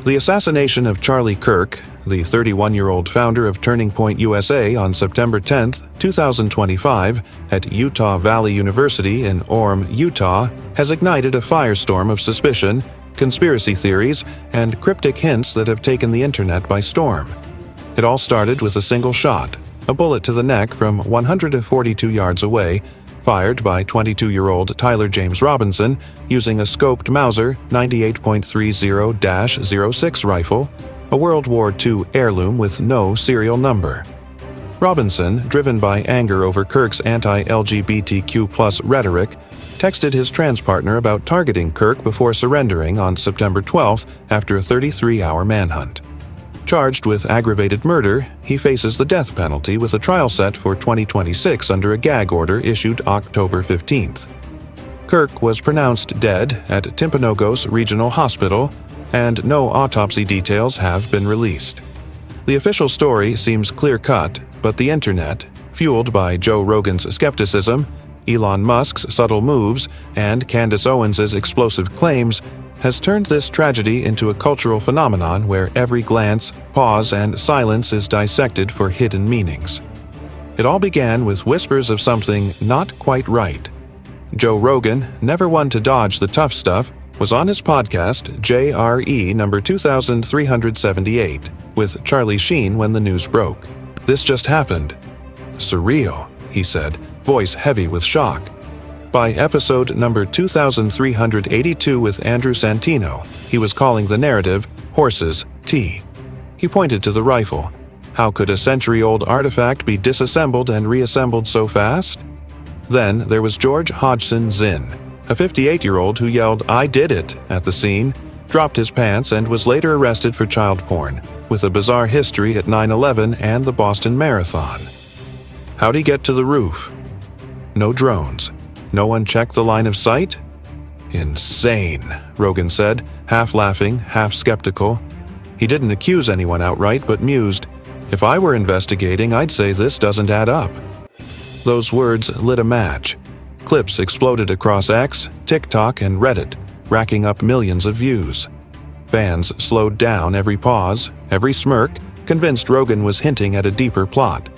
The assassination of Charlie Kirk, the 31-year-old founder of Turning Point USA, on September 10, 2025, at Utah Valley University in Orem, Utah, has ignited a firestorm of suspicion, conspiracy theories, and cryptic hints that have taken the internet by storm. It all started with a single shot, a bullet to the neck from 142 yards away, fired by 22-year-old Tyler James Robinson using a scoped Mauser 98.30-06 rifle, a World War II heirloom with no serial number. Robinson, driven by anger over Kirk's anti-LGBTQ+ rhetoric, texted his trans partner about targeting Kirk before surrendering on September 12 after a 33-hour manhunt. Charged with aggravated murder, he faces the death penalty with a trial set for 2026 under a gag order issued October 15th. Kirk was pronounced dead at Timpanogos Regional Hospital, and no autopsy details have been released. The official story seems clear-cut, but the internet, fueled by Joe Rogan's skepticism, Elon Musk's subtle moves, and Candace Owens' explosive claims, has turned this tragedy into a cultural phenomenon where every glance, pause, and silence is dissected for hidden meanings. It all began with whispers of something not quite right. Joe Rogan, never one to dodge the tough stuff, was on his podcast JRE number 2378 with Charlie Sheen when the news broke. "This just happened. Surreal," he said, voice heavy with shock. By episode number 2382 with Andrew Santino, he was calling the narrative Horses Tea. He pointed to the rifle. How could a century-old artifact be disassembled and reassembled so fast? Then there was George Hodgson Zinn, a 58-year-old who yelled, "I did it," at the scene, dropped his pants, and was later arrested for child porn, with a bizarre history at 9/11 and the Boston Marathon. How'd he get to the roof? No drones. No one checked the line of sight? Insane, Rogan said, half laughing, half skeptical. He didn't accuse anyone outright, but mused, "If I were investigating, I'd say this doesn't add up." Those words lit a match. Clips exploded across X, TikTok, and Reddit, racking up millions of views. Fans slowed down every pause, every smirk, convinced Rogan was hinting at a deeper plot.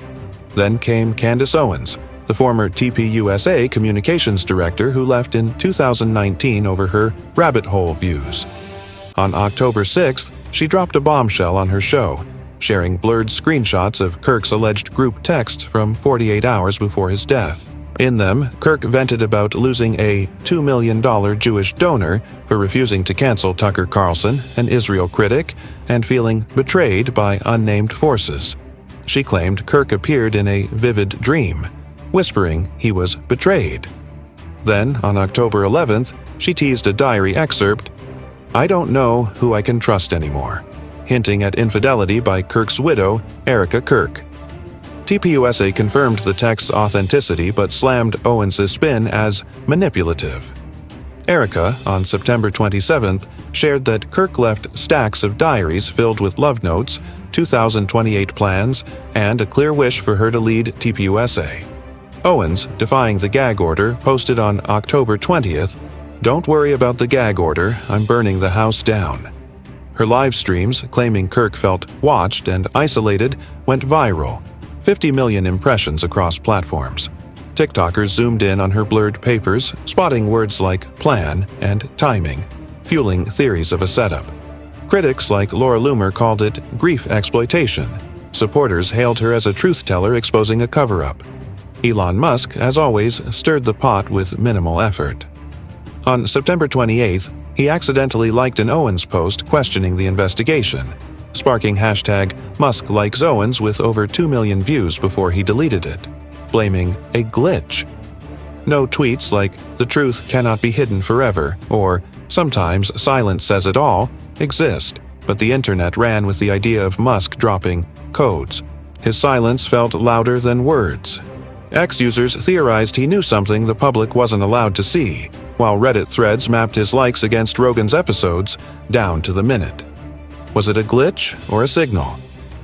Then came Candace Owens, the former TPUSA communications director who left in 2019 over her rabbit hole views. On October 6th, she dropped a bombshell on her show, sharing blurred screenshots of Kirk's alleged group texts from 48 hours before his death. In them, Kirk vented about losing a $2 million Jewish donor for refusing to cancel Tucker Carlson, an Israel critic, and feeling betrayed by unnamed forces. She claimed Kirk appeared in a vivid dream, whispering he was betrayed. Then, on October 11th, she teased a diary excerpt, "I don't know who I can trust anymore," hinting at infidelity by Kirk's widow, Erica Kirk. TPUSA confirmed the text's authenticity but slammed Owens' spin as manipulative. Erica, on September 27th, shared that Kirk left stacks of diaries filled with love notes, 2028 plans, and a clear wish for her to lead TPUSA. Owens, defying the gag order, posted on October 20th, "Don't worry about the gag order, I'm burning the house down." Her live streams, claiming Kirk felt watched and isolated, went viral, 50 million impressions across platforms. TikTokers zoomed in on her blurred papers, spotting words like plan and timing, fueling theories of a setup. Critics like Laura Loomer called it grief exploitation. Supporters hailed her as a truth-teller exposing a cover-up. Elon Musk, as always, stirred the pot with minimal effort. On September 28th, he accidentally liked an Owens post questioning the investigation, sparking hashtag Musk likes Owens with over 2 million views before he deleted it, blaming a glitch. No tweets like "the truth cannot be hidden forever" or "sometimes silence says it all" exist, but the internet ran with the idea of Musk dropping codes. His silence felt louder than words. X users theorized he knew something the public wasn't allowed to see, while Reddit threads mapped his likes against Rogan's episodes down to the minute. Was it a glitch or a signal?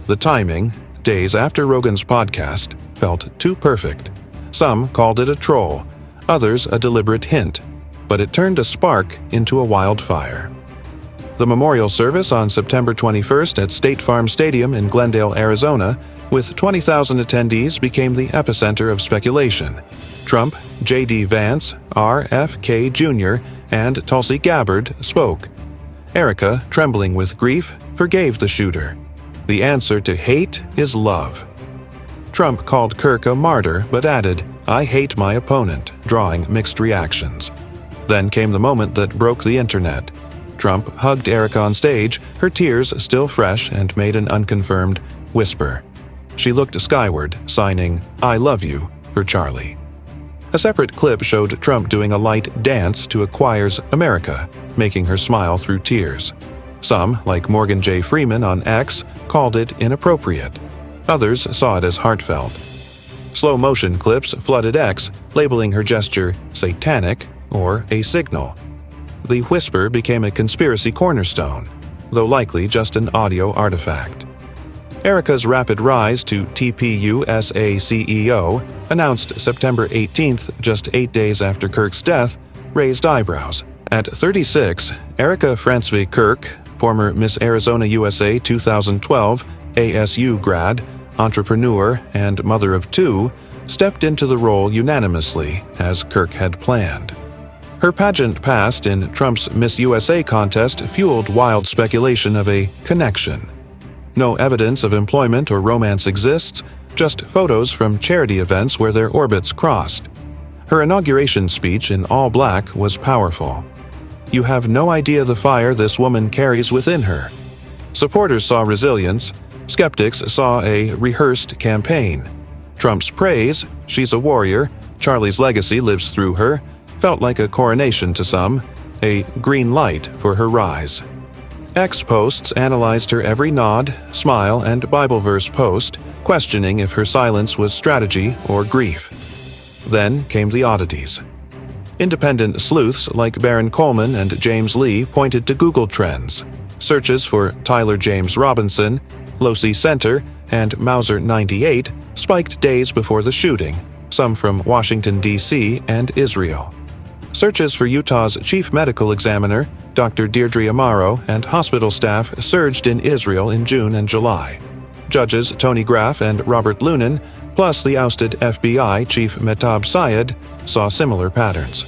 The timing, days after Rogan's podcast, felt too perfect. Some called it a troll, others a deliberate hint, but it turned a spark into a wildfire. The memorial service on September 21st at State Farm Stadium in Glendale, Arizona, with 20,000 attendees, became the epicenter of speculation. Trump, J.D. Vance, R.F.K. Jr., and Tulsi Gabbard spoke. Erica, trembling with grief, forgave the shooter. The answer to hate is love. Trump called Kirk a martyr but added, "I hate my opponent," drawing mixed reactions. Then came the moment that broke the internet. Trump hugged Erica on stage, her tears still fresh, and made an unconfirmed whisper. She looked skyward, signing, "I love you," for Charlie. A separate clip showed Trump doing a light dance to a choir's America, making her smile through tears. Some, like Morgan J. Freeman on X, called it inappropriate. Others saw it as heartfelt. Slow-motion clips flooded X, labeling her gesture satanic or a signal. The whisper became a conspiracy cornerstone, though likely just an audio artifact. Erica's rapid rise to TPUSA CEO, announced September 18th, just 8 days after Kirk's death, raised eyebrows. At 36, Erica Francevy Kirk, former Miss Arizona USA 2012, ASU grad, entrepreneur, and mother of two, stepped into the role unanimously, as Kirk had planned. Her pageant past in Trump's Miss USA contest fueled wild speculation of a connection. No evidence of employment or romance exists, just photos from charity events where their orbits crossed. Her inauguration speech in all black was powerful. "You have no idea the fire this woman carries within her." Supporters saw resilience. Skeptics saw a rehearsed campaign. Trump's praise, "She's a warrior, Charlie's legacy lives through her," felt like a coronation to some, a green light for her rise. X posts analyzed her every nod, smile, and Bible verse post, questioning if her silence was strategy or grief. Then came the oddities. Independent sleuths like Baron Coleman and James Lee pointed to Google Trends. Searches for Tyler James Robinson, Losi Center, and Mauser 98 spiked days before the shooting, some from Washington, D.C. and Israel. Searches for Utah's chief medical examiner, Dr. Deirdre Amaro, and hospital staff surged in Israel in June and July. Judges Tony Graff and Robert Lunan, plus the ousted FBI chief Mehtab Syed, saw similar patterns.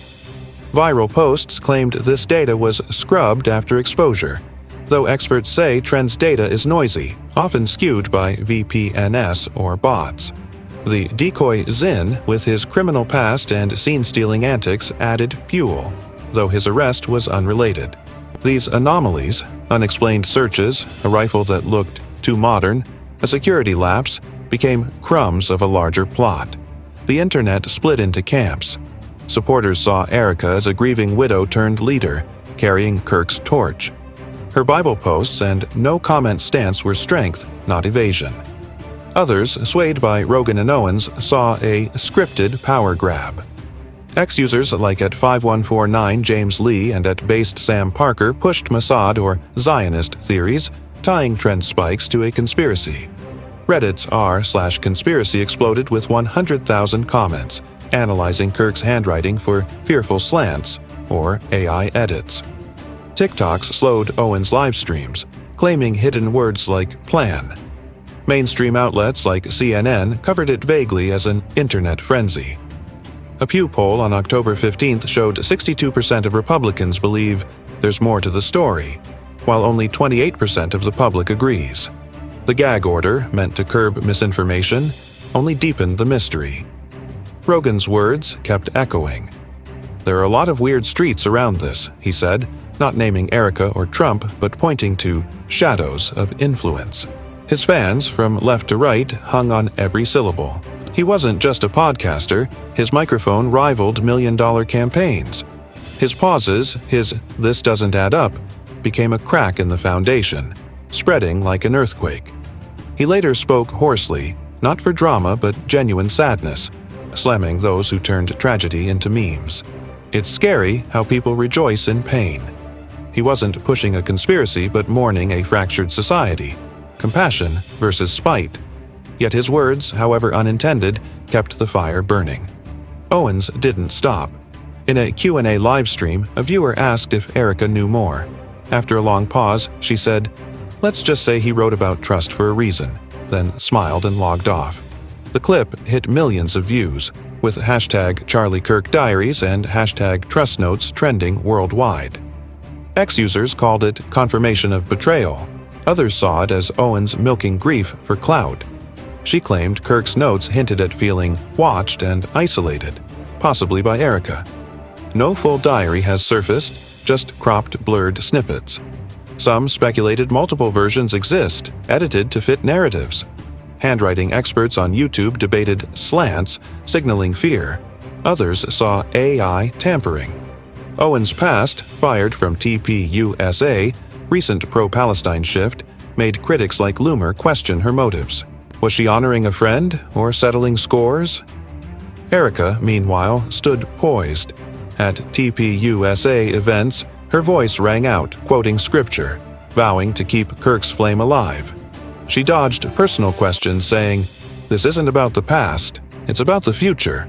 Viral posts claimed this data was scrubbed after exposure, though experts say Trend's data is noisy, often skewed by VPNs or bots. The decoy Zinn, with his criminal past and scene-stealing antics, added fuel, though his arrest was unrelated. These anomalies, unexplained searches, a rifle that looked too modern, a security lapse, became crumbs of a larger plot. The internet split into camps. Supporters saw Erica as a grieving widow turned leader, carrying Kirk's torch. Her Bible posts and no-comment stance were strength, not evasion. Others, swayed by Rogan and Owens, saw a scripted power grab. X-users like @5149 James Lee and @Based Sam Parker pushed Mossad or Zionist theories, tying trend spikes to a conspiracy. Reddit's r/conspiracy exploded with 100,000 comments, analyzing Kirk's handwriting for fearful slants, or AI edits. TikToks slowed Owens' live streams, claiming hidden words like plan. Mainstream outlets like CNN covered it vaguely as an internet frenzy. A Pew poll on October 15th showed 62% of Republicans believe there's more to the story, while only 28% of the public agrees. The gag order, meant to curb misinformation, only deepened the mystery. Rogan's words kept echoing. "There are a lot of weird streets around this," he said, not naming Erica or Trump, but pointing to shadows of influence. His fans, from left to right, hung on every syllable. He wasn't just a podcaster, his microphone rivaled million-dollar campaigns. His pauses, his "this doesn't add up," became a crack in the foundation, spreading like an earthquake. He later spoke hoarsely, not for drama but genuine sadness, slamming those who turned tragedy into memes. It's scary how people rejoice in pain. He wasn't pushing a conspiracy but mourning a fractured society. Compassion versus spite. Yet his words, however unintended, kept the fire burning. Owens didn't stop. In a Q&A livestream, a viewer asked if Erica knew more. After a long pause, she said, "Let's just say he wrote about trust for a reason," then smiled and logged off. The clip hit millions of views, with hashtag Charlie Kirk Diaries and hashtag Trust Notes trending worldwide. X users called it confirmation of betrayal. Others saw it as Owens milking grief for clout. She claimed Kirk's notes hinted at feeling watched and isolated, possibly by Erica. No full diary has surfaced, just cropped, blurred snippets. Some speculated multiple versions exist, edited to fit narratives. Handwriting experts on YouTube debated slants, signaling fear. Others saw AI tampering. Owens' past, fired from TPUSA, recent pro-Palestine shift, made critics like Loomer question her motives. Was she honoring a friend or settling scores? Erica, meanwhile, stood poised. At TPUSA events, her voice rang out, quoting scripture, vowing to keep Kirk's flame alive. She dodged personal questions, saying, "This isn't about the past, it's about the future."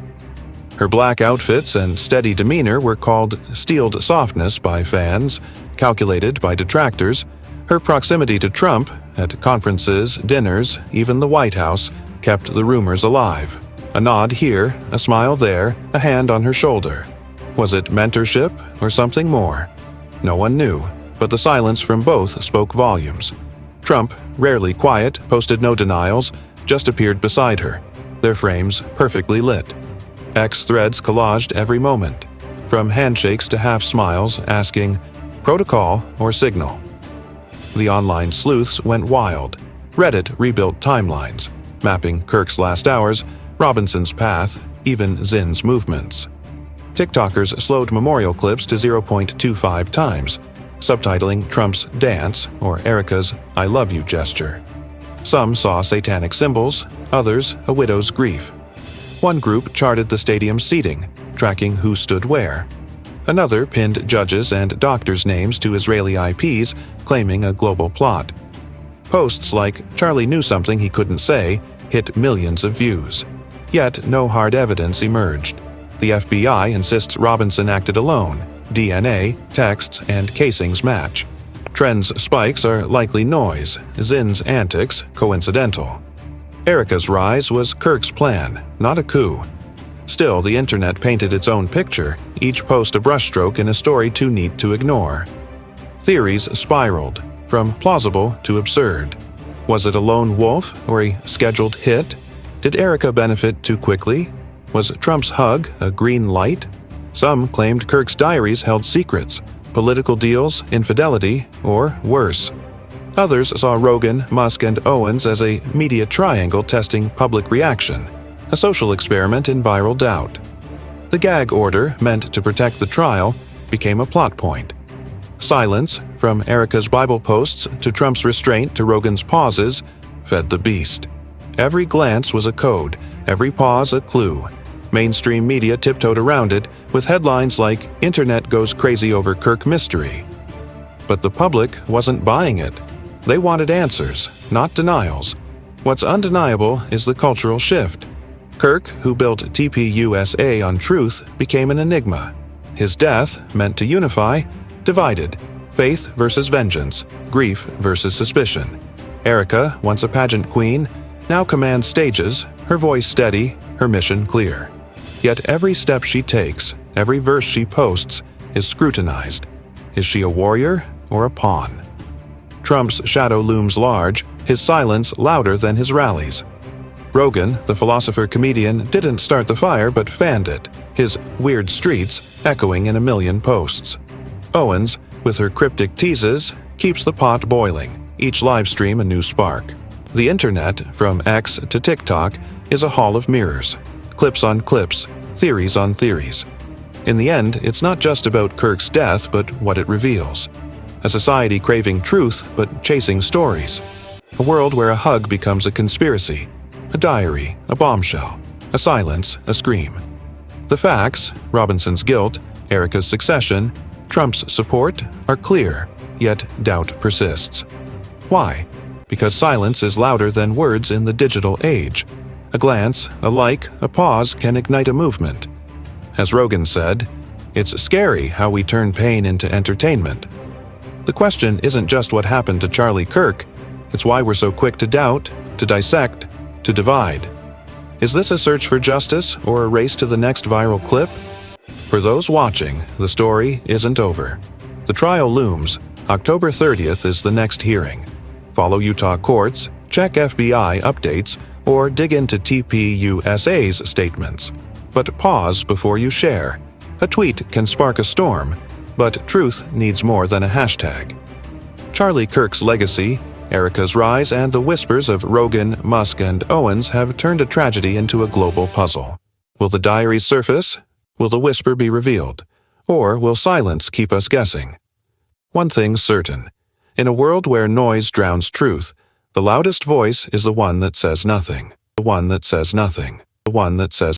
Her black outfits and steady demeanor were called steeled softness by fans, calculated by detractors. Her proximity to Trump, at conferences, dinners, even the White House, kept the rumors alive. A nod here, a smile there, a hand on her shoulder. Was it mentorship or something more? No one knew, but the silence from both spoke volumes. Trump, rarely quiet, posted no denials, just appeared beside her, their frames perfectly lit. X threads collaged every moment, from handshakes to half-smiles asking, protocol or signal? The online sleuths went wild. Reddit rebuilt timelines, mapping Kirk's last hours, Robinson's path, even Zinn's movements. TikTokers slowed memorial clips to 0.25 times, subtitling Trump's dance or Erica's I love you gesture. Some saw satanic symbols, others a widow's grief. One group charted the stadium's seating, tracking who stood where. Another pinned judges' and doctors' names to Israeli IPs, claiming a global plot. Posts like "Charlie knew something he couldn't say" hit millions of views. Yet no hard evidence emerged. The FBI insists Robinson acted alone. DNA, texts, and casings match. Trend's spikes are likely noise, Zinn's antics coincidental. Erica's rise was Kirk's plan, not a coup. Still, the internet painted its own picture, each post a brushstroke in a story too neat to ignore. Theories spiraled, from plausible to absurd. Was it a lone wolf or a scheduled hit? Did Erica benefit too quickly? Was Trump's hug a green light? Some claimed Kirk's diaries held secrets, political deals, infidelity, or worse. Others saw Rogan, Musk, and Owens as a media triangle testing public reaction, a social experiment in viral doubt. The gag order, meant to protect the trial, became a plot point. Silence, from Erica's Bible posts to Trump's restraint to Rogan's pauses, fed the beast. Every glance was a code, every pause a clue. Mainstream media tiptoed around it, with headlines like "Internet goes crazy over Kirk mystery." But the public wasn't buying it. They wanted answers, not denials. What's undeniable is the cultural shift. Kirk, who built TPUSA on truth, became an enigma. His death, meant to unify, divided. Faith versus vengeance, grief versus suspicion. Erica, once a pageant queen, now commands stages, her voice steady, her mission clear. Yet every step she takes, every verse she posts, is scrutinized. Is she a warrior or a pawn? Trump's shadow looms large, his silence louder than his rallies. Rogan, the philosopher-comedian, didn't start the fire but fanned it, his weird streets echoing in a million posts. Owens, with her cryptic teases, keeps the pot boiling, each livestream a new spark. The internet, from X to TikTok, is a hall of mirrors. Clips on clips, theories on theories. In the end, it's not just about Kirk's death, but what it reveals. A society craving truth, but chasing stories. A world where a hug becomes a conspiracy. A diary, a bombshell. A silence, a scream. The facts, Robinson's guilt, Erica's succession, Trump's support, are clear, yet doubt persists. Why? Because silence is louder than words in the digital age. A glance, a like, a pause can ignite a movement. As Rogan said, "It's scary how we turn pain into entertainment." The question isn't just what happened to Charlie Kirk, it's why we're so quick to doubt, to dissect, to divide. Is this a search for justice or a race to the next viral clip? For those watching, the story isn't over. The trial looms. October 30th is the next hearing. Follow Utah courts, check FBI updates, or dig into TPUSA's statements. But pause before you share. A tweet can spark a storm, but truth needs more than a hashtag. Charlie Kirk's legacy, Erica's rise, and the whispers of Rogan, Musk, and Owens have turned a tragedy into a global puzzle. Will the diaries surface? Will the whisper be revealed? Or will silence keep us guessing? One thing's certain. In a world where noise drowns truth, the loudest voice is the one that says nothing. The one that says nothing. The one that says